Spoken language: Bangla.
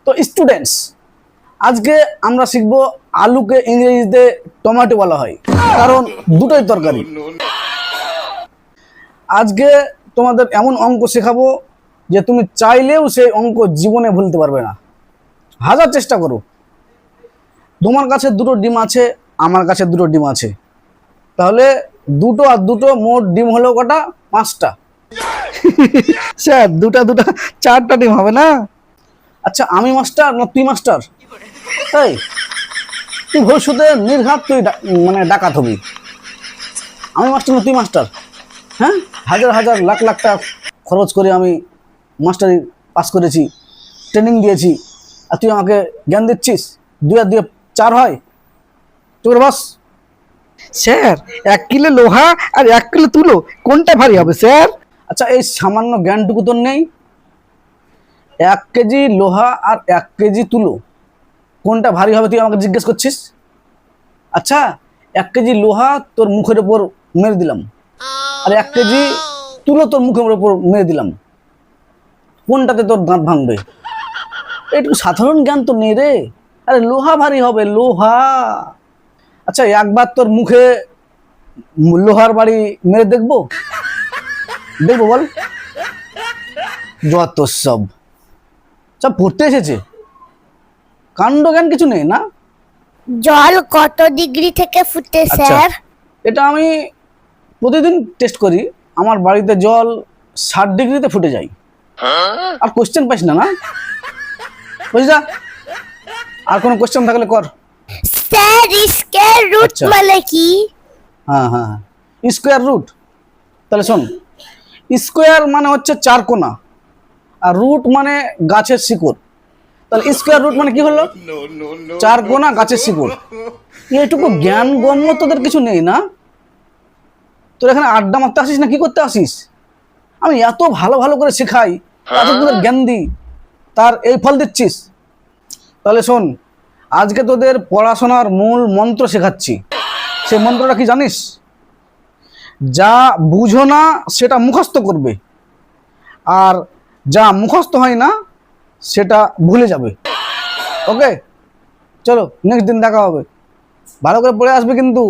তো স্টুডেন্টস, আজকে আমরা শিখবো আলুকে ইংরেজিতে টমেটো বলা হয়, কারণ দুটোই তরকারি। আজকে তোমাদের এমন অঙ্ক শেখাবো যে তুমি চাইলেও সেই অঙ্ক জীবনে ভুলতে পারবে না, হাজার চেষ্টা করো। তোমার কাছে দুটো ডিম আছে, আমার কাছে দুটো ডিম আছে, তাহলে দুটো আর দুটো মোট ডিম হলো কটা? 5টা। স্যার দুটা দুটা 4টা ডিম হবে না? আচ্ছা, আমি মাস্টার না তুই মাস্টার? তাই তুই ভবিষ্যতে নির্ঘাত তুই মানে ডাকাত হবি। আমি মাস্টার না তুই মাস্টার? হ্যাঁ, হাজার হাজার লাখ লাখ টাকা খরচ করে আমি মাস্টারি পাস করেছি, ট্রেনিং দিয়েছি, আর তুই আমাকে জ্ঞান দিচ্ছিস 2 আর 2 4 হয়? তোর বাস। স্যার 1 কিলো লোহা আর 1 কিলো তুলো কোনটা ভারী হবে স্যার? আচ্ছা, এই সামান্য জ্ঞানটুকু তোর নেই? 1 কেজি লোহা আর 1 কেজি তুলো কোনটা ভারী হবে তুই আমাকে জিজ্ঞেস করছিস? আচ্ছা, 1 কেজি লোহা তোর মুখের উপর মেরে দিলাম, আর 1 কেজি তুলো তোর মুখের উপর মেরে দিলাম, কোনটাতে তোর দাঁত ভাঙবে? এইটুকু সাধারণ জ্ঞান তো নেই রে। আরে লোহা ভারী হবে, লোহা। আচ্ছা, একবার তোর মুখে লোহার বাড়ি মেরে দেখবো? দেখবো বল? যত সব সব পড়তে এসেছে, কাণ্ড জ্ঞান কিছু নেই না। জল কত ডিগ্রি থেকে ফুটে আচ্ছা, স্যার? এটা আমি প্রতিদিন টেস্ট করি। আমার বাড়িতে জল 60 ডিগ্রিতে ফুটে যায়। আর কোশ্চেন পাইস না, না বুঝলি? যা, আর কোনো কোশ্চেন থাকলে কর। স্যার স্কয়ার রুট আচ্ছা। মানে কি? হ্যাঁ হ্যাঁ, স্কোয়ার রুট। তাহলে শোন, স্কোয়ার মানে হচ্ছে 4 কোণা, আর রুট মানে গাছের শিকড়। তাহলে স্কোয়ার রুট মানে কি হলো? 4 কোণা গাছের শিকড়। এইটুকু জ্ঞান গম্য তোদের কিছু নেই না? তোর এখানে আড্ডা মারতে আসিস না কি করতে আসিস? আমি এত ভালো ভালো করে শেখাই, এত তোদের জ্ঞান দিই, তার এই ফল দিচ্ছিস? তাহলে শোন, আজকে তোদের পড়াশোনার মূল মন্ত্র শেখাচ্ছি। সেই মন্ত্রটা কি জানিস? যা বুঝো না সেটা মুখস্থ করবে, আর যা মুখস্থ হয় না সেটা ভুলে যাবে। ওকে, চলো নেক্সট দিন দেখা হবে। ভালো করে পড়ে আসবে কিন্তু।